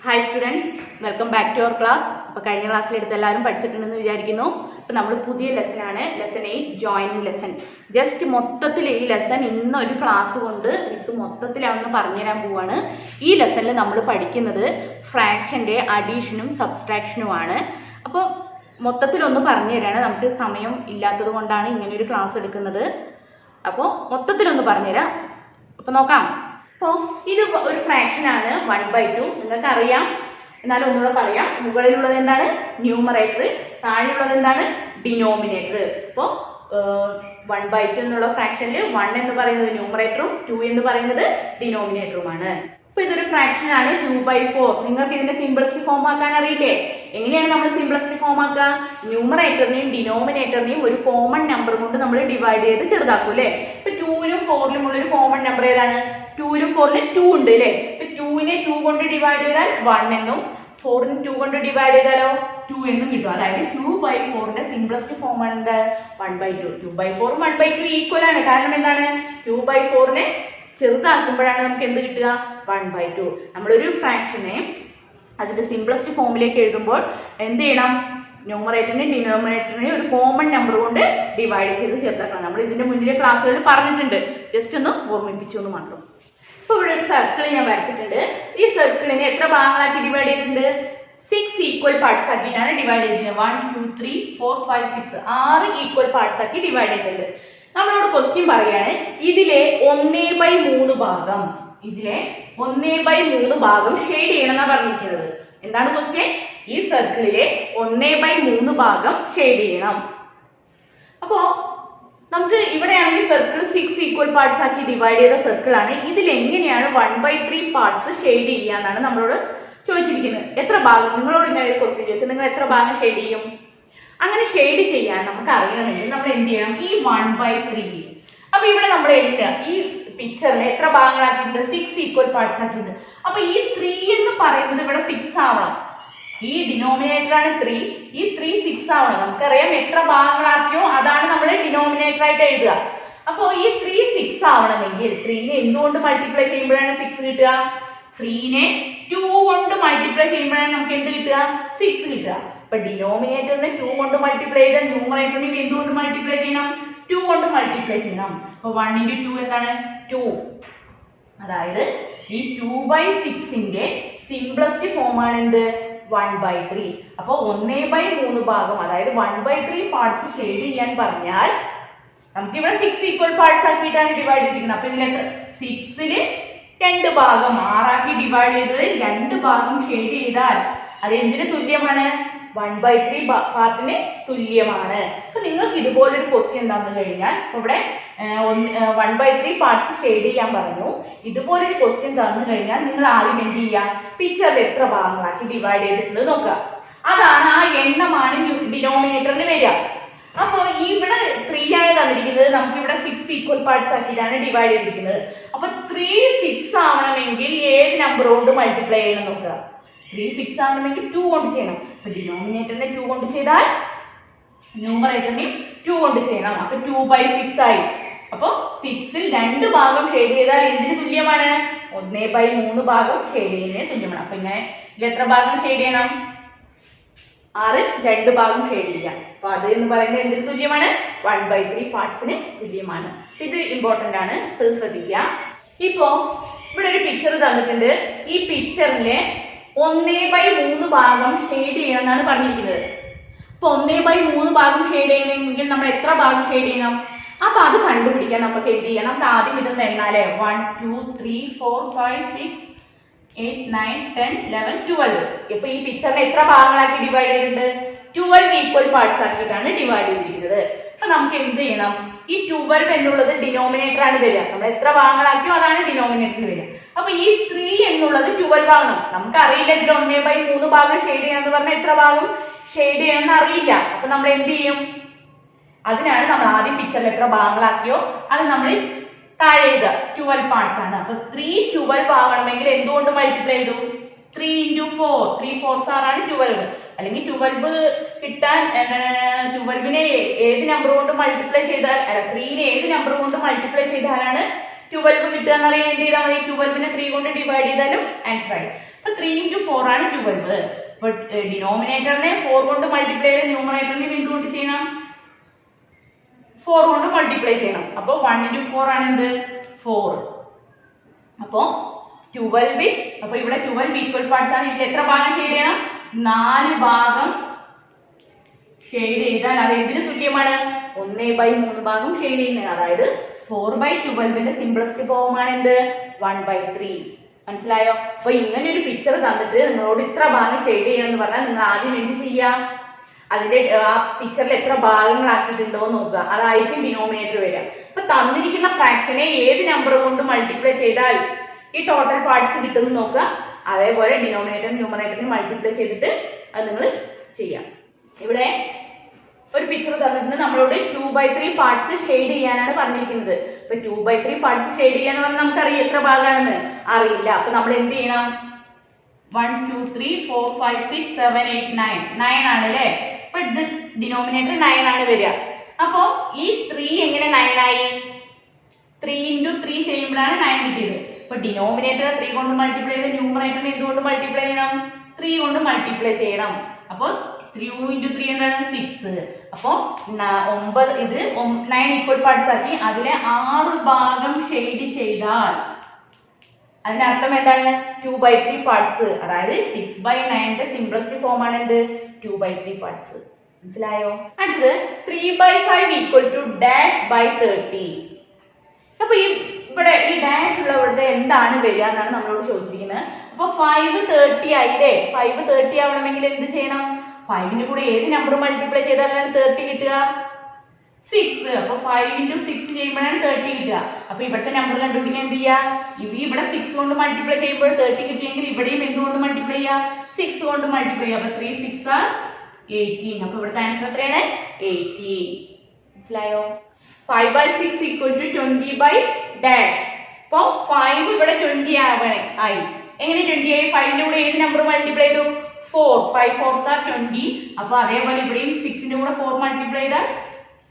Hi students, welcome back to our class. അപ്പോൾ കഴിഞ്ഞ ക്ലാസ്സിൽ എടുത്ത് എല്ലാവരും പഠിച്ചിട്ടുണ്ടെന്ന് വിചാരിക്കുന്നു. അപ്പോൾ നമ്മൾ പുതിയ ലെസനാണ്, ലെസൺ 8 ജോയിനിങ് ലെസൺ. ജസ്റ്റ് മൊത്തത്തിൽ ഈ ലെസൺ ഇന്നൊരു ക്ലാസ് കൊണ്ട് മിസ് മൊത്തത്തിലാണെന്ന് പറഞ്ഞുതരാൻ പോവാണ്. ഈ ലെസണിൽ നമ്മൾ പഠിക്കുന്നത് ഫ്രാക്ഷൻ്റെ അഡീഷനും സബ്സ്ട്രാക്ഷനുമാണ്. അപ്പോൾ മൊത്തത്തിലൊന്ന് പറഞ്ഞു തരാണ്, നമുക്ക് സമയം ഇല്ലാത്തത് കൊണ്ടാണ് ഇങ്ങനെയൊരു ക്ലാസ് എടുക്കുന്നത്. അപ്പോൾ മൊത്തത്തിലൊന്ന് പറഞ്ഞുതരാം. അപ്പോൾ നോക്കാം. അപ്പോൾ ഇത് ഒരു ഫ്രാക്ഷനാണ് 1/2. നിങ്ങൾക്ക് അറിയാം, എന്നാലും ഒന്നുകൂടെ പറയാം. മുകളിലുള്ളത് എന്താണ്? ന്യൂമറേറ്റർ. താഴെയുള്ളത് എന്താണ്? ഡിനോമിനേറ്റർ. അപ്പോൾ 1/2 എന്നുള്ള ഫ്രാക്ഷനിൽ 1 എന്ന് പറയുന്നത് ന്യൂമറേറ്ററും 2 എന്ന് പറയുന്നത് ഡിനോമിനേറ്ററുമാണ്. അപ്പോൾ ഇതൊരു ഫ്രാക്ഷൻ ആണ് 2/4. നിങ്ങൾക്ക് ഇതിന്റെ സിംപ്ലസ്റ്റ് ഫോം ആക്കാൻ അറിയില്ലേ? എങ്ങനെയാണ് നമ്മൾ സിംപ്ലസ്റ്റ് ഫോം ആക്കുക? ന്യൂമറേറ്ററിനെയും ഡിനോമിനേറ്ററിനെയും ഒരു കോമൺ നമ്പർ കൊണ്ട് നമ്മൾ ഡിവൈഡ് ചെയ്ത് ചെറുതാക്കും അല്ലേ? ഇപ്പൊ 2നും 4നും ഉള്ള ഒരു കോമൺ നമ്പർ ഏതാണ്? 2നും 4നും 2 ഉണ്ട് അല്ലേ? ഇപ്പൊ 2നെ 2 കൊണ്ട് ഡിവൈഡ് ചെയ്താൽ 1 എന്നും 4നെ 2 കൊണ്ട് ഡിവൈഡ് ചെയ്താലോ 2 എന്നും കിട്ടും. അതായത് 2/4ന്റെ സിംപ്ലസ്റ്റ് ഫോം ആണ് എന്താ? 1/2. 2/4 1/2 ഈക്വൽ ആണ്. കാരണം എന്താണ്? 2/4നെ ചെറുതാക്കുമ്പോഴാണ് നമുക്ക് എന്ത് കിട്ടുക? 1/2. നമ്മളൊരു ഫ്രാക്ഷനെ അതിന്റെ സിംപ്ലസ്റ്റ് ഫോമിലേക്ക് എഴുതുമ്പോൾ എന്ത് ചെയ്യണം? ന്യൂമറേറ്ററിനെയും ഡിനോമിനേറ്ററിനെയും ഒരു കോമൺ നമ്പർ കൊണ്ട് ഡിവൈഡ് ചെയ്ത് ചെറുതാക്കണം. നമ്മൾ ഇതിന്റെ മുന്നിലെ ക്ലാസ്സുകളിൽ പറഞ്ഞിട്ടുണ്ട്, ജസ്റ്റ് ഒന്ന് ഓർമ്മിപ്പിച്ചു എന്ന് മാത്രം. ഇപ്പൊ ഇവിടെ ഒരു സർക്കിൾ ഞാൻ വരച്ചിട്ടുണ്ട്. ഈ സർക്കിളിനെ എത്ര ഭാഗങ്ങളാക്കി ഡിവൈഡ് ചെയ്തിട്ടുണ്ട്? 6 ഈക്വൽ പാർട്സ് ആക്കിയിട്ടാണ് ഡിവൈഡ് ചെയ്തിട്ടുണ്ട്. 1 2 3 4 5 6 6 ഈക്വൽ പാർട്സ് ആക്കി ഡിവൈഡ് ചെയ്തിട്ടുണ്ട്. നമ്മളോട് ക്വസ്റ്റ്യൻ പറയാണ്, ഇതിലെ 1/3 ഭാഗം, ഇതിലെ 1/3 ഭാഗം ഷെയ്ഡ് ചെയ്യണം എന്നാണ് പറഞ്ഞിരിക്കുന്നത്. എന്താണ് ക്വസ്റ്റ്യൻ? ഈ സർക്കിളിലെ 1/3 ഭാഗം ഷെയ്ഡ് ചെയ്യണം. അപ്പോ നമുക്ക് ഇവിടെയാണെങ്കിൽ സർക്കിൾ 6 ഈക്വൽ പാർട്സ് ആക്കി ഡിവൈഡ് ചെയ്ത സർക്കിൾ ആണ്. ഇതിൽ എങ്ങനെയാണ് 1/3 പാർട്സ് ഷെയ്ഡ് ചെയ്യാന്നാണ് നമ്മളോട് ചോദിച്ചിരിക്കുന്നത്. എത്ര ഭാഗം? നിങ്ങളോട് ഇങ്ങനെ ഒരു ക്വസ്റ്റ്യൻ ചോദിച്ചാൽ നിങ്ങൾ എത്ര ഭാഗം ഷെയ്ഡ് ചെയ്യും? അങ്ങനെ ഷെയ്ഡ് ചെയ്യാൻ നമുക്ക് അറിയണമെങ്കിൽ നമ്മൾ എന്ത് ചെയ്യണം? ഈ 1/3. അപ്പൊ ഇവിടെ നമ്മൾ എഴുതുക, ഈ പിക്ചറിനെ എത്ര ഭാഗങ്ങളാക്കിയിട്ടുണ്ട്? 6 ഈക്വൽ പാർട്സ് ആക്കിയിട്ടുണ്ട്. അപ്പൊ ഈ 3 എന്ന് പറയുന്നത് ഇവിടെ 6 ആവണം. ഈ ഡിനോമിനേറ്റർ ആണ് 3, ഈ 3 6 ആവണം. നമുക്കറിയാം എത്ര ഭാഗങ്ങളാക്കിയോ അതാണ് നമ്മൾ ഡിനോമിനേറ്റർ ആയിട്ട് എഴുതുക. അപ്പൊ ഈ 3 6 ആവണമെങ്കിൽ 3നെ എന്തുകൊണ്ട് മൾട്ടിപ്ലൈ ചെയ്യുമ്പോഴാണ് 6 കിട്ടുക? 3നെ 2 കൊണ്ട് മൾട്ടിപ്ലൈ ചെയ്യുമ്പോഴാണ് നമുക്ക് എന്ത് കിട്ടുക? 6 കിട്ടുക. അപ്പൊ ഡിനോമിനേറ്ററിനെ 2 കൊണ്ട് മൾട്ടിപ്ലൈ ചെയ്താൽ ന്യൂമറേറ്ററിനെ എന്തുകൊണ്ട് മൾട്ടിപ്ലൈ ചെയ്യണം? 2 കൊണ്ട് മൾട്ടിപ്ലൈ ചെയ്യണം. അപ്പൊ 1 × 2 എന്താണ്? 2. അതായത് ഈ 2/6ന്റെ സിംപ്ലസ്റ്റ് ഫോം ആണ് എന്ത്? 1/3. അപ്പൊ 1/3 ഭാഗം, അതായത് 1/3 പാർട്സ് ഷെയ്ഡ് ചെയ്യാൻ പറഞ്ഞാൽ നമുക്ക് ഇവിടെ 6 ഈക്വൽ പാർട്സ് ആക്കിയിട്ടാണ് ഡിവൈഡ് ചെയ്തിരിക്കുന്നത്. അപ്പൊ ഇതിൽ എത്ര? 6ല് 2 ഭാഗം 6 ആക്കി ഡിവൈഡ് ചെയ്തത് 2 ഭാഗം ഷെയ്ഡ് ചെയ്താൽ അത് എന്തിന് തുല്യമാണ്? 1/3 പാർട്ടിന് തുല്യമാണ്. അപ്പൊ നിങ്ങൾക്ക് ഇതുപോലൊരു ക്വസ്റ്റ്യൻ തന്നു കഴിഞ്ഞാൽ, ഇവിടെ 1/3 പാർട്സ് ഷെയ്ഡ് ചെയ്യാൻ പറഞ്ഞു, ഇതുപോലൊരു ക്വസ്റ്റ്യൻ തന്നു കഴിഞ്ഞാൽ നിങ്ങൾ ആദ്യം എന്ത് ചെയ്യുക? പിക്ചറിൽ എത്ര ഭാഗങ്ങളാക്കി ഡിവൈഡ് ചെയ്തിട്ടുണ്ട് നോക്കുക. അതാണ്, ആ എണ്ണമാണ് ഡിനോമിനേറ്ററിൽ വരിക. അപ്പോൾ ഇവിടെ 3 ആണ് തന്നിരിക്കുന്നത്, നമുക്ക് ഇവിടെ 6 ഈക്വൽ പാർട്സ് ആക്കിയിട്ടാണ് ഡിവൈഡ് ചെയ്തിരിക്കുന്നത്. അപ്പൊ 3 6 ആവണമെങ്കിൽ ഏത് നമ്പർ കൊണ്ട് മൾട്ടിപ്ലൈ ചെയ്യണം നോക്കുക? 3 6 ആവണമെങ്കിൽ 2 കൊണ്ട് ചെയ്യണം. അപ്പൊ ഡിനോമിനേറ്ററിനെ 2 കൊണ്ട് ചെയ്താൽ ന്യൂമറേറ്ററിനെ 2 കൊണ്ട് ചെയ്യണം. അപ്പൊ 2/6 ആയി. അപ്പൊ 6ൽ 2 ഭാഗം ഷെയ്ഡ് ചെയ്താൽ എന്തിന് തുല്യമാണ്? 1/3 ഭാഗം ഷെയ്ഡ് ചെയ്യുന്നതിന് തുല്യമാണ്. അപ്പൊ ഇങ്ങനെ ഇതിൽ എത്ര ഭാഗം ഷെയ്ഡ് ചെയ്യണം? 6 2 ഭാഗം ഷെയ്ഡ് ചെയ്യാം. അപ്പൊ അത് എന്ന് പറയുന്നത് എന്തിന് തുല്യമാണ്? 1/3 പാർട്സിന് തുല്യമാണ്. ഇത് ഇമ്പോർട്ടന്റ് ആണ്, ഇത് ശ്രദ്ധിക്കുക. ഇപ്പോ ഇവിടെ ഒരു പിക്ചർ തന്നിട്ടുണ്ട്. ഈ പിക്ചറിലെ 1/3 ഭാഗം ഷെയ്ഡ് ചെയ്യണം എന്നാണ് പറഞ്ഞിരിക്കുന്നത്. അപ്പൊ 1/3 ഭാഗം ഷെയ്ഡ് ചെയ്യണമെങ്കിൽ നമ്മൾ എത്ര ഭാഗം ഷെയ്ഡ് ചെയ്യണം? അപ്പൊ അത് കണ്ടുപിടിക്കാൻ നമുക്ക് എന്ത് ചെയ്യണം? നമുക്ക് ആദ്യം ഇതൊന്ന് എണ്ണാലേ. 1 2 3 4 5 6 8 9 10 11 12. ഇപ്പൊ ഈ പിക്ചറിനെ എത്ര ഭാഗങ്ങളാക്കി ഡിവൈഡ് ചെയ്തിട്ടുണ്ട്? 12 ഈക്വൽ പാർട്സ് ആക്കിയിട്ടാണ് ഡിവൈഡ് ചെയ്തിരിക്കുന്നത്. അപ്പൊ നമുക്ക് എന്ത് ചെയ്യണം? ഈ 12 എന്നുള്ളത് ഡിനോമിനേറ്റർ ആണ് വരിക. നമ്മൾ എത്ര ഭാഗങ്ങളാക്കിയോ അതാണ് ഡിനോമിനേറ്ററിൽ വരിക. അപ്പൊ ഈ 3 എന്നുള്ളത് 12 ആകണം. നമുക്ക് അറിയില്ല ഇതിൽ 1/3 ഭാഗം ഷെയ്ഡ് ചെയ്യണമെന്ന് പറഞ്ഞാൽ എത്ര ഭാഗം ഷെയ്ഡ് ചെയ്യണമെന്ന് അറിയില്ല. അപ്പൊ നമ്മൾ എന്ത് ചെയ്യും? അതിനാണ് നമ്മൾ ആദ്യം പിക്ചറിൽ എത്ര ഭാഗങ്ങളാക്കിയോ അത് നമ്മൾ താഴെ എഴുതുക. 12 പാർട്സ് ആണ്. അപ്പൊ 3 12 ആവണമെങ്കിൽ എന്തുകൊണ്ട് മൾട്ടിപ്ലൈ ചെയ്തു? 3 × 4 3 4s ആണ് 12. അല്ലെങ്കിൽ 12 കിട്ടാൻ 12നെ ഏത് നമ്പർ കൊണ്ട് മൾട്ടിപ്ലൈ ചെയ്താൽ, 3നെ ഏത് നമ്പർ കൊണ്ട് മൾട്ടിപ്ലൈ ചെയ്താലാണ് 12 കിട്ടുക എന്നറിയാൻ എന്ത് ചെയ്താൽ മതി? 12നെ 3 കൊണ്ട് ഡിവൈഡ് ചെയ്താലും ആൻസർ ആയി. അപ്പൊ 3 into 4 ആണ് 12. അപ്പൊ ഡിനോമിനേറ്ററിനെ 4 കൊണ്ട് മൾട്ടിപ്ലൈ ചെയ്ത് ന്യൂമറേറ്ററിനെ എന്തുകൊണ്ട് ചെയ്യണം? 4 കൊണ്ട് മൾട്ടിപ്ലൈ ചെയ്യണം. അപ്പൊ 1 into 4 ആണ് എന്ത്? 4. അപ്പോ 12. അപ്പൊ ഇവിടെ 12 ഈക്വൽ പാർട്സ് ആണ്. ഇതിൽ എത്ര ഭാഗം ഷെയ്ഡ് ചെയ്യണം? 4 ഭാഗം ഷെയ്ഡ് ചെയ്താൽ അത് എന്തിനു തുല്യമാണ്? 1/3 ഭാഗം ഷെയ്ഡ് ചെയ്യുന്നത്. അതായത് 4/12ന്റെ സിംപ്ലസ്റ്റ് ഫോമാണ് എന്ത്? 1/3. മനസ്സിലായോ? അപ്പൊ ഇങ്ങനെ ഒരു പിക്ചർ തന്നിട്ട് നിങ്ങളോട് ഇത്ര ഭാഗം ഷെയ്ഡ് ചെയ്യണം എന്ന് പറഞ്ഞാൽ നിങ്ങൾ ആദ്യം എന്ത് ചെയ്യാം? അതിന്റെ ആ പിക്ചറിൽ എത്ര ഭാഗങ്ങളാക്കിയിട്ടുണ്ടോ നോക്കുക. അതായിരിക്കും ഡിനോമിനേറ്റർ വരിക. അപ്പൊ തന്നിരിക്കുന്ന ഫ്രാക്ഷനെ ഏത് നമ്പർ കൊണ്ട് മൾട്ടിപ്ലൈ ചെയ്താൽ ഈ ടോട്ടൽ പാർട്സ് കിട്ടുമെന്ന് നോക്കുക. അതേപോലെ ഡിനോമിനേറ്ററും ന്യൂമറേറ്ററിനും മൾട്ടിപ്ലൈ ചെയ്തിട്ട് അത് നിങ്ങൾ ചെയ്യാം. ഇവിടെ ഒരു പിക്ചർ തന്നിട്ടുണ്ട്. നമ്മളോട് 2/3 പാർട്സ് ഷെയ്ഡ് ചെയ്യാനാണ് പറഞ്ഞിരിക്കുന്നത്. അപ്പൊ 2/3 പാർട്സ് ഷെയ്ഡ് ചെയ്യാന്ന് പറഞ്ഞാൽ നമുക്കറിയാം എത്ര ഭാഗമാണെന്ന് അറിയില്ല. അപ്പൊ നമ്മൾ എന്ത് ചെയ്യണം? 1 2 3 4 5 6 7 8 9 9 ആണ് അല്ലേ? അപ്പൊ ഇത് ഡിനോമിനേറ്റർ 9 ആണ് വരിക. അപ്പോ ഈ 3 എങ്ങനെ 9 ആയി? 3 into 3 ചെയ്യുമ്പോഴാണ് 9 കിട്ടിയത്. അപ്പൊ ഡിനോമിനേറ്റർ 3 കൊണ്ട് മൾട്ടിപ്ലൈ ചെയ്ത് ന്യൂമറേറ്ററിനെ എന്തുകൊണ്ട് മൾട്ടിപ്ലൈ ചെയ്യണം? 3 കൊണ്ട് മൾട്ടിപ്ലൈ ചെയ്യണം. അപ്പൊ 3 into 3 എന്താണ്? 6. അപ്പൊ 9 ഇത് 9 ഈക്വൽ പാർട്സ് ആക്കി അതിലെ 6 ഭാഗം ഷെയ്ഡ് ചെയ്താൽ അതിനർത്ഥം എന്താണ്? 2/3 പാർട്സ്. അതായത് 6/9ന്റെ സിംപ്ലസ്റ്റ് ഫോം ആണ് എന്ത്? 2/3 പാർട്സ്. മനസ്സിലായോ? അടുത്തത് 3/5 ഈക്വൽ ടു ഡാഷ് ബൈ 30. അപ്പൊ ഇവിടെ ഈ ഡാഷ് ഉള്ളവരുടെ എന്താണ് വരിക എന്നാണ് നമ്മളോട് ചോദിച്ചിരിക്കുന്നത്. അപ്പൊ 5 30 ആയില്ലേ? 5 30 ആവണമെങ്കിൽ എന്ത് ചെയ്യണം? 5ന്റെ കൂടെ ഏത് നമ്പർ മൾട്ടിപ്ലൈ ചെയ്താലാണ് 30 കിട്ടുക? 6. അപ്പൊ 5 into 6 ചെയ്യുമ്പോഴാണ് 30 കിട്ടുക. അപ്പൊ ഇവിടുത്തെ നമ്പർ കണ്ടുപിടിക്കാൻ എന്ത് ചെയ്യാ? ഇവിടെ 6 കൊണ്ട് മൾട്ടിപ്ലൈ ചെയ്യുമ്പോൾ 30 കിട്ടിയെങ്കിൽ ഇവിടെയും എന്തുകൊണ്ട് മൾട്ടിപ്ലൈ ചെയ്യാം? 6 കൊണ്ട് മൾട്ടിപ്ലൈ ചെയ്യാം. അപ്പൊ 3 6 are 18. അപ്പൊ ഇവിടുത്തെ ആൻസർ എത്രയാണ്? 80. മനസ്സിലായോ? 5/6 equal to 20 dash. അപ്പൊ 5 ഇവിടെ 20 ആയി. എങ്ങനെ 20 ആയി? 5ന്റെ കൂടെ ഏത് നമ്പർ മൾട്ടിപ്ലൈ ചെയ്തു? 4. 5 4s are 20. അപ്പൊ അതേപോലെ ഇവിടെയും 6ന്റെ കൂടെ 4 മൾട്ടിപ്ലൈ ചെയ്താൽ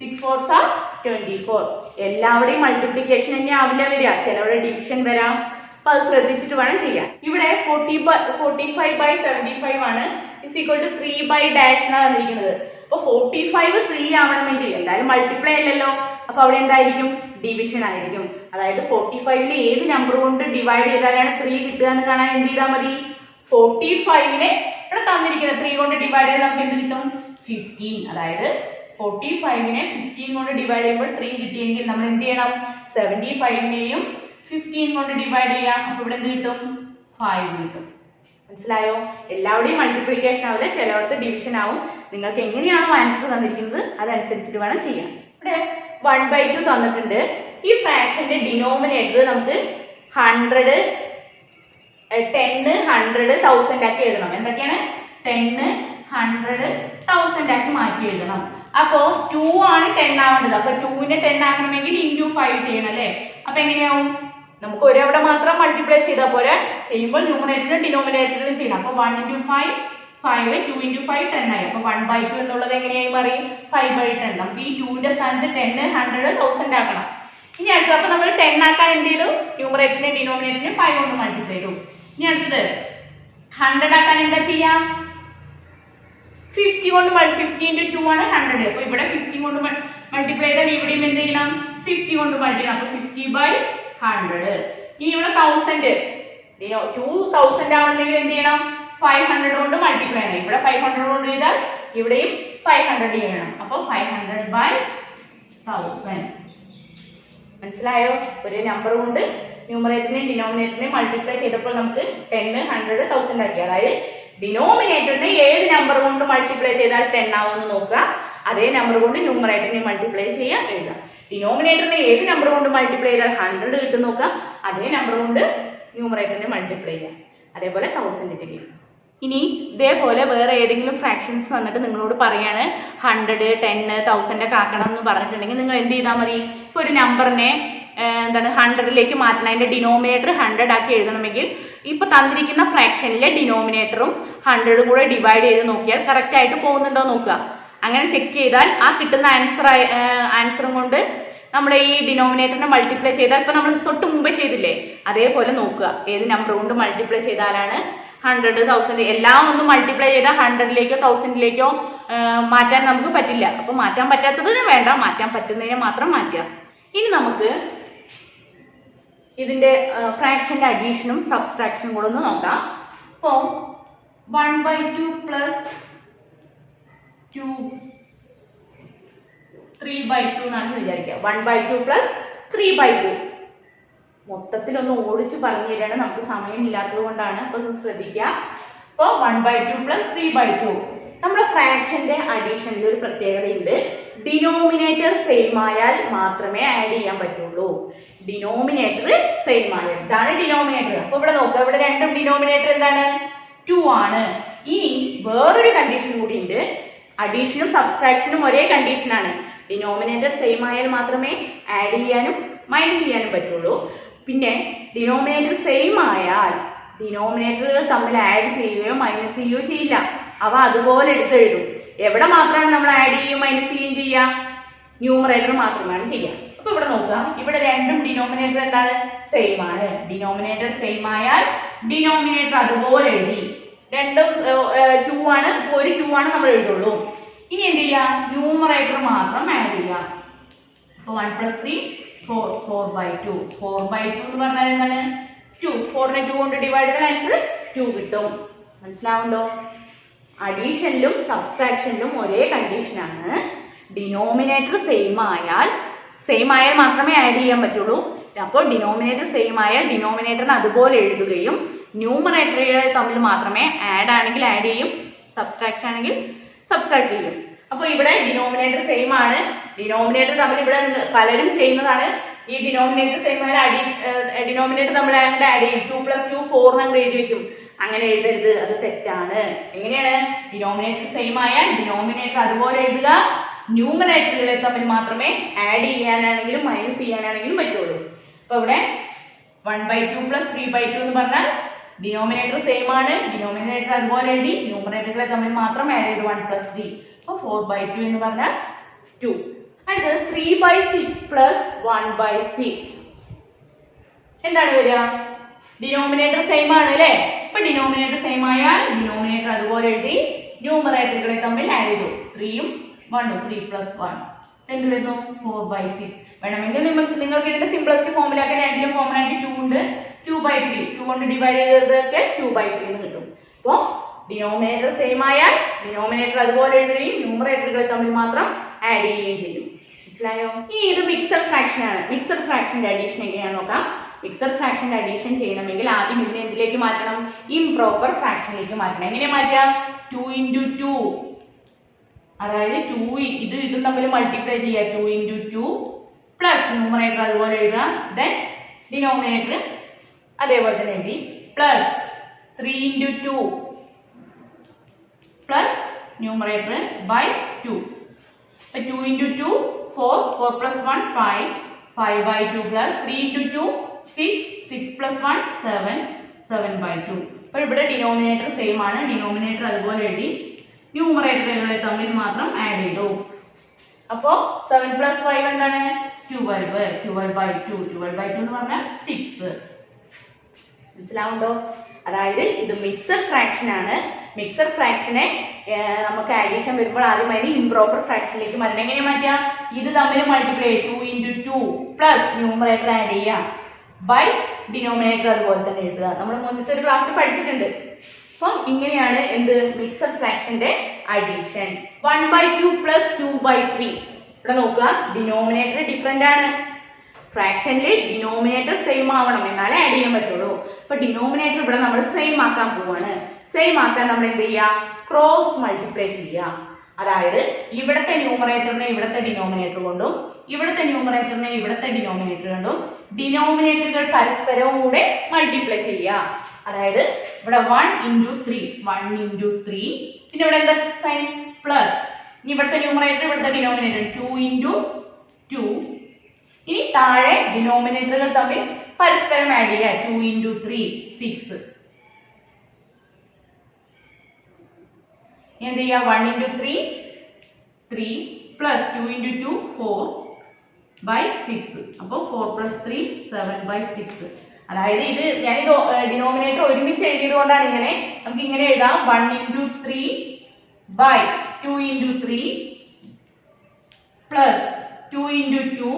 6 4s are 24. എല്ലാവരുടെയും മൾട്ടിപ്ലിക്കേഷൻ തന്നെ ആവില്ല വരിക, ചിലവിടെ ഡിവിഷൻ വരാം. അപ്പൊ അത് ശ്രദ്ധിച്ചിട്ട് വേണം ചെയ്യാൻ. ഇവിടെ 45/75 ആണ് is equal to 3 dash എന്നാണ് തന്നിരിക്കുന്നത്. അപ്പൊ 45 3 ആവണമെങ്കിൽ എന്തായാലും മൾട്ടിപ്ലൈ അല്ലല്ലോ. അപ്പൊ അവിടെ എന്തായിരിക്കും? ഡിവിഷൻ ആയിരിക്കും. അതായത് 45നെ ഏത് നമ്പർ കൊണ്ട് ഡിവൈഡ് ചെയ്താലാണ് 3 കിട്ടുക എന്ന് കാണാൻ എന്ത് ചെയ്താൽ മതി? 45നെ ഇവിടെ തന്നിരിക്കുന്നത് 3 കൊണ്ട് ഡിവൈഡ് ചെയ്താൽ നമുക്ക് എന്ത് കിട്ടും? 15. അതായത് 45നെ 15 കൊണ്ട് ഡിവൈഡ് ചെയ്യുമ്പോൾ 3 കിട്ടിയെങ്കിൽ നമ്മൾ എന്ത് ചെയ്യണം? 75നെയും 15 കൊണ്ട് ഡിവൈഡ് ചെയ്യാം. അപ്പൊ ഇവിടെ എന്ത് കിട്ടും? 5 കിട്ടും. മനസ്സിലായോ? എല്ലാവരുടെയും മൾട്ടിപ്ലിക്കേഷൻ ആവില്ല, ചിലവർക്ക് ഡിവിഷൻ ആവും. നിങ്ങൾക്ക് എങ്ങനെയാണോ ആൻസർ തന്നിരിക്കുന്നത് അതനുസരിച്ചിട്ട് വേണം ചെയ്യാൻ. ഇവിടെ 1/2 തന്നിട്ടുണ്ട്. ഈ ഫ്രാക്ഷന്റെ ഡിനോമിനേറ്റർ നമുക്ക് 100 10 100 1000 ആക്കി എഴുതണം. എന്തൊക്കെയാണ്? 10 100 1000 ആക്കി മാറ്റി എഴുതണം. അപ്പോ 2 ആണ് 10 ആവേണ്ടത്. അപ്പൊ 2നെ 10 ആക്കണമെങ്കിൽ into 5 ചെയ്യണം അല്ലേ? അപ്പൊ എങ്ങനെയാവും? നമുക്ക് ഒരവിടെ മാത്രം മൾട്ടിപ്ലൈ ചെയ്താൽ പോരാ, ചെയ്യുമ്പോൾ ന്യൂമറേറ്ററിനും ഡിനോമിനേറ്ററിനും ചെയ്യണം. അപ്പൊ 1 into 5 5 2 into 5 10 ആയി. അപ്പൊ 1/2 എന്നുള്ളത് എങ്ങനെയായി മാറി? 5/10. നമുക്ക് ഈ 2ന്റെ സ്ഥാനത്ത് 10 100 1000 ആക്കണം. ഇനി അടുത്തത് അപ്പൊ നമ്മൾ 10 ആക്കാൻ എന്ത് ചെയ്തു? ന്യൂമറേറ്ററിനെ ഡിനോമിനേറ്ററിനെ 5 കൊണ്ട് മൾട്ടിപ്ലൈ ചെയ്തു. ഇനി അടുത്തത് 100 ആക്കാൻ എന്താ ചെയ്യാം? 50 കൊണ്ട് 50 into 2 ആണ് 100. അപ്പൊ ഇവിടെ 50 കൊണ്ട് മൾട്ടിപ്ലൈ ചെയ്താൽ ഇവിടെയും എന്ത് ചെയ്യണം? 50 കൊണ്ട് മൾട്ടിപ്ലൈ ചെയ്യണം. അപ്പൊ 50/100. ഇനി ഇവിടെ 1000 2000 ആവണമെങ്കിൽ എന്ത് ചെയ്യണം? 500 കൊണ്ട് മൾട്ടിപ്ലൈ ചെയ്യണം. ഇവിടെ 500 കൊണ്ട് ചെയ്താൽ ഇവിടെയും 500 ചെയ്യണം. അപ്പൊ 500/1000. മനസ്സിലായോ? ഒരു നമ്പർ കൊണ്ട് ന്യൂമറേറ്ററിനെയും ഡിനോമിനേറ്ററിനെയും മൾട്ടിപ്ലൈ ചെയ്തപ്പോൾ നമുക്ക് 10 100 1000 ആക്കി. അതായത് ഡിനോമിനേറ്ററിനെ ഏത് നമ്പർ കൊണ്ട് മൾട്ടിപ്ലൈ ചെയ്താൽ 10 ആവുമെന്ന് നോക്കുക. അതേ നമ്പർ കൊണ്ട് ന്യൂമറേറ്ററിനെ മൾട്ടിപ്ലൈ ചെയ്യാൻ എഴുതാം. ഡിനോമിനേറ്ററിനെ ഏത് നമ്പർ കൊണ്ട് മൾട്ടിപ്ലൈ ചെയ്താൽ 100 കിട്ടും നോക്കാം. അതേ നമ്പർ കൊണ്ട് ന്യൂമറേറ്ററിനെ മൾട്ടിപ്ലൈ ചെയ്യാം. അതേപോലെ 1000ന്റെ കേസ്. ഇനി ഇതേപോലെ വേറെ ഏതെങ്കിലും ഫ്രാക്ഷൻസ് തന്നിട്ട് നിങ്ങളോട് പറയാണ് 100 10 1000 ഒക്കെ ആക്കണം എന്ന് പറഞ്ഞിട്ടുണ്ടെങ്കിൽ നിങ്ങൾ എന്ത് ചെയ്താൽ മതി? ഇപ്പോൾ ഒരു നമ്പറിനെ എന്താണ് 100ലേക്ക് മാറ്റണം. അതിന്റെ ഡിനോമിനേറ്റർ 100 ആക്കി എഴുതണമെങ്കിൽ ഇപ്പൊ തന്നിരിക്കുന്ന ഫ്രാക്ഷനിലെ ഡിനോമിനേറ്ററും 100 കൂടെ ഡിവൈഡ് ചെയ്ത് നോക്കിയാൽ കറക്റ്റ് ആയിട്ട് പോകുന്നുണ്ടോ നോക്കുക. അങ്ങനെ ചെക്ക് ചെയ്താൽ ആ കിട്ടുന്ന ആൻസറും കൊണ്ട് നമ്മുടെ ഈ ഡിനോമിനേറ്ററിനെ മൾട്ടിപ്ലൈ ചെയ്താൽ ഇപ്പൊ നമ്മൾ തൊട്ട് മുമ്പേ ചെയ്തില്ലേ അതേപോലെ നോക്കുക ഏത് നമ്പർ കൊണ്ട് മൾട്ടിപ്ലൈ ചെയ്താലാണ് 100, 1000 എല്ലാം ഒന്ന് മൾട്ടിപ്ലൈ ചെയ്താൽ 100ലേക്കോ 1000ലേക്കോ മാറ്റാൻ നമുക്ക് പറ്റില്ല. അപ്പൊ മാറ്റാൻ പറ്റാത്തതിന് വേണ്ട, മാറ്റാൻ പറ്റുന്നതിനെ മാത്രം മാറ്റുക. ഇനി നമുക്ക് ഇതിന്റെ ഫ്രാക്ഷന്റെ അഡീഷനും സബ്സ്ട്രാക്ഷനും കൂടെ ഒന്ന് നോക്കാം. അപ്പോ 1/2 പ്ലസ് 2 3/2 എന്നാണ് വിചാരിക്കുക. 1/2 പ്ലസ് 3/2 മൊത്തത്തിലൊന്ന് ഓടിച്ച് പറഞ്ഞു തരാണ്, നമുക്ക് സമയമില്ലാത്തത് കൊണ്ടാണ്. അപ്പൊ ശ്രദ്ധിക്കുക. അപ്പോൾ 1/2 പ്ലസ് 3/2 നമ്മുടെ ഫ്രാക്ഷന്റെ അഡീഷനിൽ ഒരു പ്രത്യേകതയുണ്ട്. ഡിനോമിനേറ്റർ സെയിം ആയാൽ മാത്രമേ ആഡ് ചെയ്യാൻ പറ്റുള്ളൂ. ഡിനോമിനേറ്റർ സെയിം ആയാൽ, ഇതാണ് ഡിനോമിനേറ്റർ. അപ്പൊ ഇവിടെ നോക്കുക, ഇവിടെ രണ്ടും ഡിനോമിനേറ്റർ എന്താണ് 2 ആണ്. ഇനി വേറൊരു കണ്ടീഷൻ കൂടി ഉണ്ട്. അഡീഷനും സബ്സ്ട്രാക്ഷനും ഒരേ കണ്ടീഷനാണ്. ഡിനോമിനേറ്റർ സെയിം ആയാൽ മാത്രമേ ആഡ് ചെയ്യാനും മൈനസ് ചെയ്യാനും പറ്റുള്ളൂ. പിന്നെ ഡിനോമിനേറ്റർ സെയിം ആയാൽ ഡിനോമിനേറ്ററുകൾ തമ്മിൽ ആഡ് ചെയ്യുകയോ മൈനസ് ചെയ്യുകയോ ചെയ്യില്ല. അവ അതുപോലെ എടുത്തെഴുതും. എവിടെ മാത്രമാണ് നമ്മൾ ആഡ് ചെയ്യുകയും മൈനസ് ചെയ്യുകയും ചെയ്യുക? ന്യൂമറേറ്റർ മാത്രമാണ് ചെയ്യുക. അപ്പൊ ഇവിടെ നോക്കുക, ഇവിടെ രണ്ടും ഡിനോമിനേറ്റർ എന്താണ് സെയിം ആണ്. ഡിനോമിനേറ്റർ സെയിം ആയാൽ ഡിനോമിനേറ്റർ അതുപോലെ എഴുതി. രണ്ടും 2 ആണ്, ഒരു 2 ആണ് നമ്മൾ എഴുതുള്ളൂ. ഇനി എന്ത് ചെയ്യാം? ന്യൂമറേറ്റർ മാത്രം ആഡ് ചെയ്യാം. അപ്പൊ 1 + 3 4 4/2. 4/2 എന്ന് പറഞ്ഞാൽ എന്താണ്? 2. 4നെ 2 കൊണ്ട് ഡിവൈഡ് ചെയ്താൽ ആൻസർ 2 കിട്ടും. മനസ്സിലാവുണ്ടോ? അഡീഷനിലും സബ്സ്ട്രാക്ഷനിലും ഒരേ കണ്ടീഷനാണ്. ഡിനോമിനേറ്റർ സെയിം ആയാൽ മാത്രമേ ആഡ് ചെയ്യാൻ പറ്റുള്ളൂ. അപ്പോൾ ഡിനോമിനേറ്റർ സെയിം ആയാൽ ഡിനോമിനേറ്ററിന് അതുപോലെ എഴുതുകയും ന്യൂമറേറ്ററുകൾ തമ്മിൽ മാത്രമേ ആഡ് ആണെങ്കിൽ ആഡ് ചെയ്യും, സബ്സ്ട്രാക്ട് ആണെങ്കിൽ സബ്സ്ട്രാക്ട് ചെയ്യും. അപ്പോൾ ഇവിടെ ഡിനോമിനേറ്റർ സെയിം ആണ്. ഡിനോമിനേറ്റർ തമ്മിൽ ഇവിടെ പലരും ചെയ്യുന്നതാണ്. ഈ ഡിനോമിനേറ്റർ സെയിം ആയാൽ ഡിനോമിനേറ്റർ തമ്മിൽ ആഡ് ചെയ്യും. 2 + 2 4 എന്ന് എഴുതി വെക്കും. അങ്ങനെ എഴുതരുത്, അത് തെറ്റാണ്. എങ്ങനെയാണ്? ഡിനോമിനേറ്റർ സെയിം ആയാൽ ഡിനോമിനേറ്റർ അതുപോലെ എഴുതുക. ന്യൂമറേറ്ററുകളെ തമ്മിൽ മാത്രമേ ആഡ് ചെയ്യാനാണെങ്കിലും മൈനസ് ചെയ്യാനാണെങ്കിലും പറ്റുള്ളൂ. അപ്പൊ ഇവിടെ 1/2 + 3/2 എന്ന് പറഞ്ഞാൽ ഡിനോമിനേറ്റർ സെയിം ആണ്, ഡിനോമിനേറ്റർ അതുപോലെ എഴുതി, ന്യൂമറേറ്ററുകളെ തമ്മിൽ മാത്രം ആഡ് ചെയ്ത് 1 + 3. അപ്പോൾ 4/2 എന്ന് പറഞ്ഞാൽ 2. അടുത്തത് 3/6 + 1/6 എന്താണ് വരിക? ഡിനോമിനേറ്റർ സെയിം ആണ് അല്ലേ? അപ്പൊ ഡിനോമിനേറ്റർ സെയിം ആയാൽ ഡിനോമിനേറ്റർ അതുപോലെ എഴുതി, ന്യൂമറേറ്ററുകളെ തമ്മിൽ ആഡ് ചെയ്തു. 3ഉം 1ഉം 3 + 1 എന്ത് വരുന്നു? 4/6. വേണമെങ്കിൽ നിങ്ങൾക്ക് ഇതിന്റെ സിംപ്ലസ്റ്റ് ഫോമിലാക്കാൻ രണ്ടിലും കോമൺ ആയിട്ട് 2 ഉണ്ട്. 2/3 2 കൊണ്ട് ഡിവൈഡ് ചെയ്തതൊക്കെ 2/3 എന്ന് കിട്ടും. അപ്പോൾ ഡിനോമിനേറ്റർ സെയിം ആയാൽ ഡിനോമിനേറ്റർ അതുപോലെ എഴുതുകയും ന്യൂമറേറ്ററുകളെ തമ്മിൽ മാത്രം ആഡ് ചെയ്യുകയും ചെയ്യും. മനസ്സിലായോ? ഇനി ഇത് മിക്സഡ് ഫ്രാക്ഷൻ ആണ്. മിക്സഡ് ഫ്രാക്ഷന്റെ അഡീഷൻ എങ്ങനെയാണെന്ന് നോക്കാം. മിക്സഡ് ഫ്രാക്ഷന്റെ അഡീഷൻ ചെയ്യണമെങ്കിൽ ആദ്യം ഇതിനെ എന്തിലേക്ക് മാറ്റണം? ഇംപ്രോപ്പർ ഫ്രാക്ഷനിലേക്ക് മാറ്റണം. എങ്ങനെ മാറ്റാം? 2 × 2, അതായത് 2 ഇതും തമ്മിൽ മൾട്ടിപ്ലൈ ചെയ്യുക. 2 × 2 പ്ലസ് ന്യൂമറേറ്റർ അതുപോലെ എഴുതുക. ദെൻ ഡിനോമിനേറ്റർ അതേപോലെ തന്നെ എഴുതി plus 3 × 2 plus numerator by 2. 2 × 2 4 4 + 1 5 5/2 plus 3 × 2 6 6 + 1 7 7/2. അപ്പോൾ ഇവിടെ ഡിനോമിനേറ്റർ സെയിം ആണ്, ഡിനോമിനേറ്റർ അതുപോലെ എഴുതി, ന്യൂമറേറ്ററുകളെ തമ്മിൽ മാത്രം ആഡ് ചെയ്തു. അപ്പോൾ 7 + 5 എന്താണ്? 12 12/2 12/2 എന്ന് പറഞ്ഞാൽ 6. മനസ്സിലാവുണ്ടോ? അതായത് ഇത് മിക്സഡ് ഫ്രാക്ഷൻ ആണ്. മിക്സഡ് ഫ്രാക്ഷനെ നമുക്ക് അഡീഷൻ വരുമ്പോൾ ആദ്യം അതിന് ഇംപ്രോപ്പർ ഫ്രാക്ഷനിലേക്ക് മാറ്റണം. എങ്ങനെ മാറ്റാം? ഇത് തമ്മിൽ മൾട്ടിപ്ലൈ 2 × 2 പ്ലസ് ന്യൂമറേറ്റർ ആഡ് ചെയ്യുക ബൈ ഡിനോമിനേറ്റർ അതുപോലെ തന്നെ എഴുതുക. നമ്മൾ മുന്നത്തെ ഒരു ക്ലാസ്സിൽ പഠിച്ചിട്ടുണ്ട്. അപ്പം ഇങ്ങനെയാണ് എന്ത് മിക്സഡ് ഫ്രാക്ഷന്റെ അഡീഷൻ. 1/2 + 2/3. ഇവിടെ നോക്കുക, ഡിനോമിനേറ്റർ ഡിഫറെന്റ് ആണ്. ഫ്രാക്ഷനിൽ ഡിനോമിനേറ്റർ സെയിം ആവണം, എന്നാലേ ആഡ് ചെയ്യാൻ പറ്റുള്ളൂ. അപ്പൊ ഡിനോമിനേറ്റർ ഇവിടെ നമ്മൾ സെയിം ആക്കാൻ പോവാണ്. സെയിം ആക്കാൻ നമ്മൾ എന്ത് ചെയ്യുക? ക്രോസ് മൾട്ടിപ്ലൈ ചെയ്യുക. അതായത് ഇവിടുത്തെ ന്യൂമറേറ്ററിനെ ഇവിടുത്തെ ഡിനോമിനേറ്റർ കൊണ്ടും ഇവിടുത്തെ ന്യൂമറേറ്ററിനെ ഇവിടുത്തെ ഡിനോമിനേറ്റർ കൊണ്ടും ഡിനോമിനേറ്ററുകൾ പരസ്പരവും കൂടെ മൾട്ടിപ്ലൈ ചെയ്യുക. അതായത് ഇവിടെ 1 × 3 1 × 3, പിന്നെ ഇവിടെ എന്താ സൈൻ? പ്ലസ്. ഇനി ഇവിടുത്തെ ന്യൂമറേറ്റർ ഇവിടുത്തെ ഡിനോമിനേറ്റർ 2 × 2. ഇനി താഴെ ഡിനോമിനേറ്ററുകൾ തമ്മിൽ പരസ്പരം ആഡ് ചെയ്യുക. 2 × 3 6. എന്ത് ചെയ്യുക? 1 × 3 3 പ്ലസ് 2 × 2 4 ബൈ 6. അപ്പോൾ 4 + 3 7/6. അതായത് ഇത് ഞാനിത് ഡിനോമിനേറ്റർ ഒരുമിച്ച് എഴുതിയത് കൊണ്ടാണ് ഇങ്ങനെ. നമുക്ക് ഇങ്ങനെ എഴുതാം 1 × 3 ബൈ 2 × 3 പ്ലസ് 2 × 2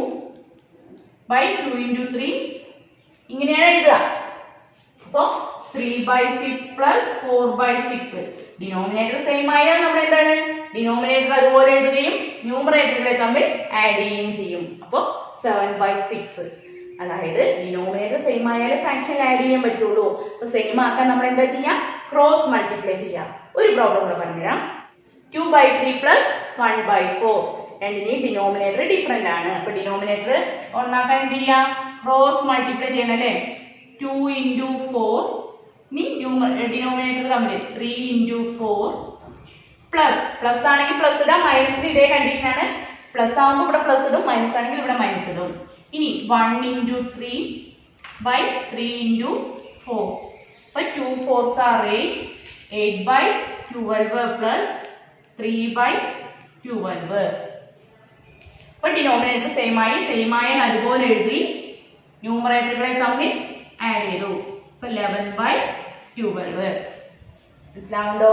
ബൈ 2 × 3 ഇങ്ങനെയാണ് എഴുതുക. അപ്പോ 3/6 പ്ലസ് 4/6. ഡിനോമിനേറ്റർ സെയിം ആയാൽ നമ്മൾ എന്താണ് ഡിനോമിനേറ്റർ അതുപോലെ എഴുതുകയും ന്യൂമറേറ്ററുകളെ തമ്മിൽ ആഡ് ചെയ്യുകയും ചെയ്യും. അപ്പോൾ 7/6. അതായത് ഡിനോമിനേറ്റർ സെയിം ആയാലേ ഫ്രാക്ഷൻ ആഡ് ചെയ്യാൻ പറ്റുള്ളൂ. അപ്പൊ സെയിം ആക്കാൻ നമ്മൾ എന്താ ചെയ്യാം, ക്രോസ് മൾട്ടിപ്ലൈ ചെയ്യാം. ഒരു പ്രോബ്ലം കൂടെ പറഞ്ഞുതരാം. 2/3 പ്ലസ് 1/4. രണ്ടിനെയും ഡിനോമിനേറ്റർ ഡിഫറെന്റ് ആണ്. അപ്പൊ ഡിനോമിനേറ്റർ ഒന്നാക്കാൻ എന്ത് ചെയ്യാം, ക്രോസ് മൾട്ടിപ്ലൈ ചെയ്യണം അല്ലേ. 2 × 4 ഇനി ഡിനോമിനേറ്റർ തമ്മിൽ 3 × 4 പ്ലസ് ആണെങ്കിൽ പ്ലസ് ഇടാം, മൈനസിന് ഇതേ കണ്ടീഷൻ ആണ്. പ്ലസ് ആകുമ്പോൾ ഇവിടെ പ്ലസ് ഇടും, മൈനസ് ആണെങ്കിൽ ഇവിടെ മൈനസ് ഇടും. ഇനി 1 × 3 ബൈ 3 × 4. അപ്പൊ 2 4s are 8. 8/12 പ്ലസ് 3/12. അപ്പൊ ഡിനോമിനേറ്റർ സെയിം ആയാൽ അതുപോലെ എഴുതി ന്യൂമറേറ്ററുകളെ തമ്മിൽ ആഡ് ചെയ്തു. അപ്പൊ 11/12. മനസ്സിലാവുണ്ടോ?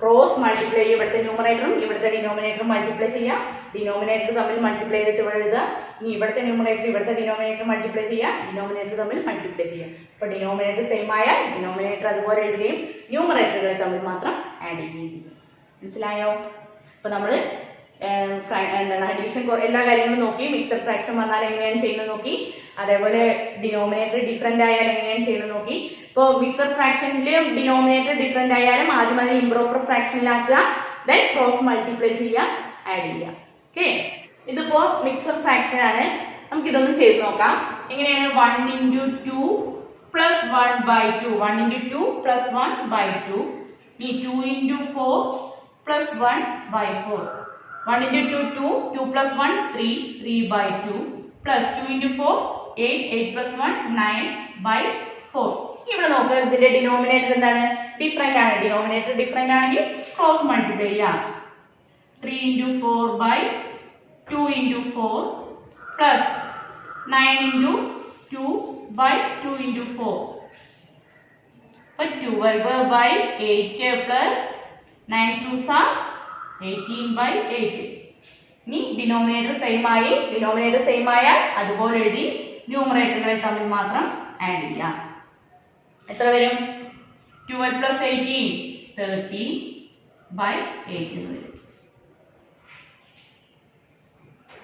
ക്രോസ് മൾട്ടിപ്ലൈ ചെയ്യും. ഇവിടുത്തെ ന്യൂമറേറ്ററും ഇവിടുത്തെ ഡിനോമിനേറ്ററും മൾട്ടിപ്ലൈ ചെയ്യാം. ഡിനോമിനേറ്റർ തമ്മിൽ മൾട്ടിപ്ലൈ ചെയ്തിട്ട് ഇവിടെ എഴുതുക. ഇനി ഇവിടുത്തെ ന്യൂമറേറ്റർ ഇവിടുത്തെ ഡിനോമിനേറ്റർ മൾട്ടിപ്ലൈ ചെയ്യാം. ഡിനോമിനേറ്റർ തമ്മിൽ മൾട്ടിപ്ലൈ ചെയ്യാം. അപ്പൊ ഡിനോമിനേറ്റർ സെയിം ആയാൽ ഡിനോമിനേറ്റർ അതുപോലെ എഴുതുകയും ന്യൂമറേറ്ററുകളെ തമ്മിൽ മാത്രം ആഡ് ചെയ്യുകയും ചെയ്യും. മനസ്സിലായോ? അപ്പൊ നമ്മൾ എന്താണ് അഡീഷൻ എല്ലാ കാര്യങ്ങളും നോക്കി. മിക്സഡ് ഫ്രാക്ഷൻ വന്നാൽ എങ്ങനെയാണ് ചെയ്യുന്നത് നോക്കി. അതേപോലെ ഡിനോമിനേറ്റർ ഡിഫറെന്റ് ആയാൽ എങ്ങനെയാണ് ചെയ്യുന്നത് നോക്കി. ഇപ്പോൾ മിക്സഡ് ഫ്രാക്ഷനിൽ ഡിനോമിനേറ്റർ ഡിഫറെന്റ് ആയാലും ആദ്യം അതിന് ഇംപ്രോപ്പർ ഫ്രാക്ഷനിലാക്കുക, ദെൻ ക്രോസ് മൾട്ടിപ്ലൈ ചെയ്യുക, ആഡ് ചെയ്യുക. ഓക്കെ, ഇതിപ്പോ മിക്സഡ് ഫ്രാക്ഷൻ ആണ്. നമുക്ക് ഇതൊന്ന് ചെയ്ത് നോക്കാം. എങ്ങനെയാണ്? 1 × 2 പ്ലസ് 1/2. 1 × 2 പ്ലസ് 1/2. ഇനി 2 × 4 പ്ലസ് 1/4. 1 × 2 2. 2 + 1 3. 3/2 പ്ലസ് 2 × 4 8. 8 + 1 9/4. ഇവിടെ നോക്കുക, ഇതിന്റെ ഡിനോമിനേറ്റർ എന്താണ്? ഡിഫറെന്റ് ആണ്. ഡിനോമിനേറ്റർ ഡിഫറെന്റ് ആണെങ്കിൽ ക്രോസ് മൾട്ടിപ്ലൈ ചെയ്യാം. 3 × 4 ബൈ 2 × 4 പ്ലസ് 9 × 2 ബൈ 2 × 4. അപ്പൊ 12/8 പ്ലസ് 9 2s are 18/8. ഇനി ഡിനോമിനേറ്റർ സെയിം ആയാൽ അതുപോലെ എഴുതി ന്യൂമറേറ്ററുകളെ തമ്മിൽ മാത്രം ആഡ് ചെയ്യാം. എത്ര വരും? 12 + 18 30/8 എന്ന് വരും.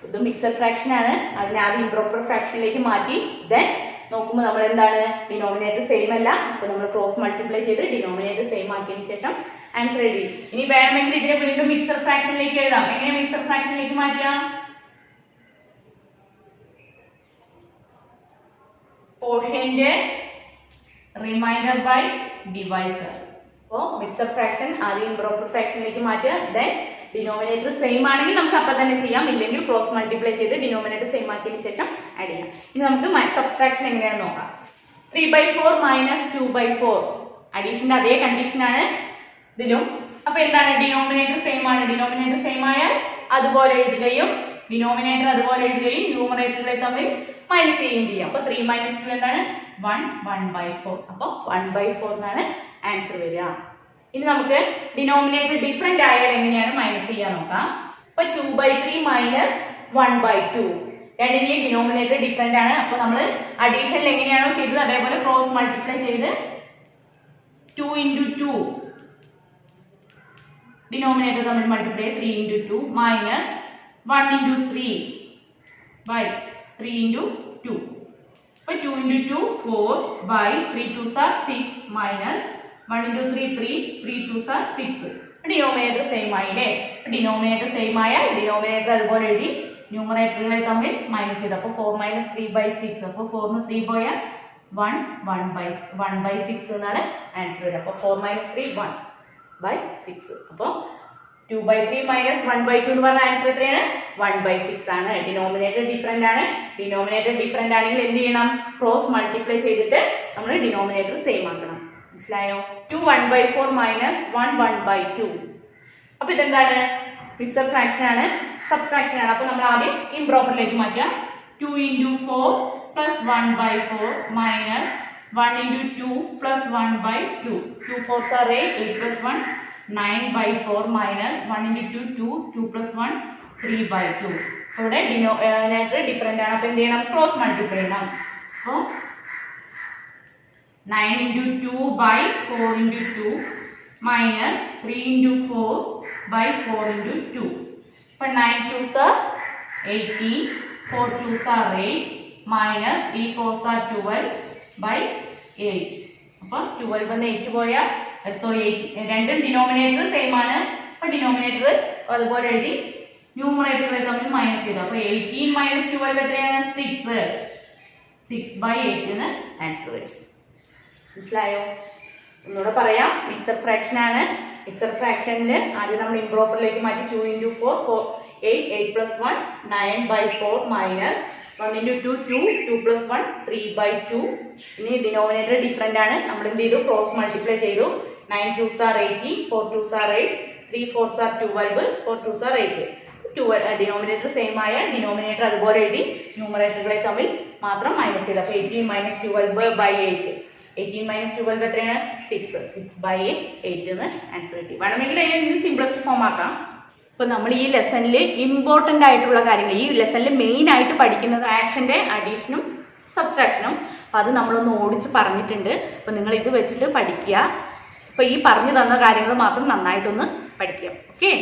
ഇത് മിക്സഡ് ഫ്രാക്ഷൻ ആണ്. അതിനെ ആദ്യം ഇംപ്രോപ്പർ ഫ്രാക്ഷനിലേക്ക് മാറ്റി, ദെൻ നോക്കുമ്പോൾ നമ്മൾ എന്താണ്, ഡിനോമിനേറ്റർ സെയിം അല്ല. അപ്പൊ നമ്മൾ ക്രോസ് മൾട്ടിപ്ലൈ ചെയ്ത് ഡിനോമിനേറ്റർ സെയിം ആക്കിയതിനു ശേഷം ആൻസർ എഴുതി. ഇനി വേണമെങ്കിൽ ഇതിനെ വീണ്ടും മിക്സഡ് ഫ്രാക്ഷനിലേക്ക് എഴുതാം. എങ്ങനെ മിക്സഡ് ഫ്രാക്ഷനിലേക്ക് മാറ്റാം? Quotient remainder by divisor. അപ്പോൾ മിക്സഡ് ഫ്രാക്ഷൻ ആദ്യം ഇംപ്രോപ്പർ ഫ്രാക്ഷനിലേക്ക് മാറ്റുക, ദെൻ ഡിനോമിനേറ്റർ സെയിം ആണെങ്കിൽ നമുക്ക് അപ്പം തന്നെ ചെയ്യാം, ഇല്ലെങ്കിൽ ക്രോസ് മൾട്ടിപ്ലൈ ചെയ്ത് ഡിനോമിനേറ്റർ സെയിം ആക്കിയതിന് ശേഷം ആഡ് ചെയ്യാം. ഇനി നമുക്ക് സബ്സ്ട്രാക്ഷൻ എങ്ങനെയാണെന്ന് നോക്കാം. 3/4 മൈനസ് 2/4. അഡീഷന്റെ അതേ കണ്ടീഷൻ ആണ് ഇതിലും. അപ്പൊ എന്താണ്? ഡിനോമിനേറ്റർ സെയിം ആണ്. ഡിനോമിനേറ്റർ സെയിം ആയാൽ അതുപോലെ എഴുതുകയും ന്യൂമറേറ്ററുകളെ തമ്മിൽ മൈനസ് ചെയ്യുകയും ചെയ്യാം. അപ്പൊ 3 - 2 എന്താണ്? 1/4. അപ്പൊ 1/4 എന്നാണ് ആൻസർ വരിക. ഇനി നമുക്ക് ഡിനോമിനേറ്റർ ഡിഫറെന്റ് ആയാൽ എങ്ങനെയാണ് മൈനസ് ചെയ്യാൻ നോക്കാം. അപ്പൊ 2/3 മൈനസ് 1/2. രണ്ടിന്റെയും ഡിനോമിനേറ്റർ ഡിഫറെന്റ് ആണ്. അപ്പൊ നമ്മൾ അഡീഷനിൽ എങ്ങനെയാണോ ചെയ്തത് അതേപോലെ ക്രോസ് മൾട്ടിപ്ലൈ ചെയ്ത് 2 × 2 ഡിനോമിനേറ്റർ തമ്മിൽ മൾട്ടിപ്ലൈ 3 × 2 മൈനസ് 1 × 3 ബൈ 3 × 2. അപ്പൊ 2 × 2 4 by 3 2s are 6 minus 1 × 3 3 3 2s are 6. Denominator same ആയില്ലേ? ഡിനോമിനേറ്റർ സെയിം ആയാൽ ഡിനോമിനേറ്റർ അതുപോലെ എഴുതി ന്യൂമറേറ്ററുകളെ തമ്മിൽ മൈനസ് ചെയ്ത്. അപ്പോൾ 4 - 3/6. അപ്പോൾ 4 3 പോയാൽ 1/6 എന്നാണ് ആൻസർ വരിക. അപ്പോൾ 4 - 3 1/6. അപ്പോൾ 2/3 മൈനസ് 1/2 എന്ന് പറഞ്ഞ ആൻസർ എത്രയാണ്? 1/6 ആണ്. ഡിനോമിനേറ്റർ ഡിഫറെന്റ് ആണ്. ഡിനോമിനേറ്റർ ഡിഫറെന്റ് ആണെങ്കിൽ എന്ത് ചെയ്യണം? ക്രോസ് മൾട്ടിപ്ലൈ ചെയ്തിട്ട് നമ്മൾ ഡിനോമിനേറ്റർ സെയിം ആക്കണം. മനസ്സിലായോ? 2 1/4 മൈനസ് 1 1/2. അപ്പൊ ഇതെന്താണ്? മിക്സഡ് ഫ്രാക്ഷൻ ആണ്, സബ്സ്ട്രാക്ഷൻ ആണ്. അപ്പൊ നമ്മൾ ആദ്യം ഇംപ്രോപ്പറിലേക്ക് മാറ്റാം. 2 into 4 plus 1 by 4 minus 1 into 2 plus 1 by 2. 2 4s are 8, 8 plus 1, 9 by 4 minus 1 into 2, 2 plus 1, 3 by 2. ഇവിടെ ഡിനോമിനേറ്റർ ഡിഫറെൻ്റ് ആണ്. അപ്പോൾ എന്ത് ചെയ്യണം? ക്രോസ് മൾട്ടിപ്ലൈ ചെയ്യണം. അപ്പോൾ 9 into 2 by 4 into 2 minus 3 into 4 by 4 into 2. അപ്പോൾ 9 2s are 18, 4 2s are 8 minus 3 4s are 12 by 8. അപ്പോൾ 12 എന്ന് 8 പോയാൽ സോറി 8 രണ്ടും ഡിനോമിനേറ്റർ സെയിം ആണ്. അപ്പോൾ ഡിനോമിനേറ്റർ അതുപോലെ എഴുതി ന്യൂമറേറ്ററുകളെ തമ്മിൽ മൈനസ് ചെയ്തു. അപ്പോൾ 18 minus 12 എത്രയാണ്? 6. 6 by 8 എന്ന് ആൻസർ വരും. മനസ്സിലായോ? ഒന്നുകൂടെ പറയാം. മിക്സഡ് ഫ്രാക്ഷൻ ആണ്. മിക്സഡ് ഫ്രാക്ഷനിൽ ആദ്യം നമ്മൾ ഇംപ്രോപ്പറിലേക്ക് മാറ്റി 2 into 4 4 8 8 plus 1 9 by 4 minus 1 into 2 2 2 plus 1 3 by 2. ഇനി ഡിനോമിനേറ്റർ ഡിഫറെൻ്റ് ആണ്. നമ്മൾ എന്ത് ചെയ്തു? ക്രോസ് മൾട്ടിപ്ലൈ ചെയ്തു. 9 2s are 18, 4 2s are 8, 3 4s are 12, 4 2s are 8. Denominator same ആയ ഡിനോമിനേറ്റർ അതുപോലെ എഴുതി ന്യൂമറേറ്ററുകളെ തമ്മിൽ മാത്രം മൈനസ് ചെയ്തു. അപ്പോൾ 18 minus 12 by 8. 18 minus 12 എത്രയാണ്? 6. 6 by 8 എന്ന് ആൻസർ കിട്ടി. വേണമെങ്കിൽ അതിന് സിംപ്ലസ്റ്റ് ഫോം ആക്കാം. ഇപ്പോൾ നമ്മൾ ഈ ലെസണിൽ ഇമ്പോർട്ടൻ്റ് ആയിട്ടുള്ള കാര്യങ്ങൾ, ഈ ലെസണിൽ മെയിൻ ആയിട്ട് പഠിക്കുന്നത് ആക്ഷൻ്റെ അഡീഷനും സബ്സ്ട്രാക്ഷനും. അപ്പോൾ അത് നമ്മളൊന്ന് ഓടിച്ച് പറഞ്ഞിട്ടുണ്ട്. അപ്പോൾ നിങ്ങൾ ഇത് വെച്ചിട്ട് പഠിക്കുക. അപ്പോൾ ഈ പറഞ്ഞു തന്ന കാര്യങ്ങൾ മാത്രം നന്നായിട്ടൊന്ന് പഠിക്കുക. ഓക്കെ.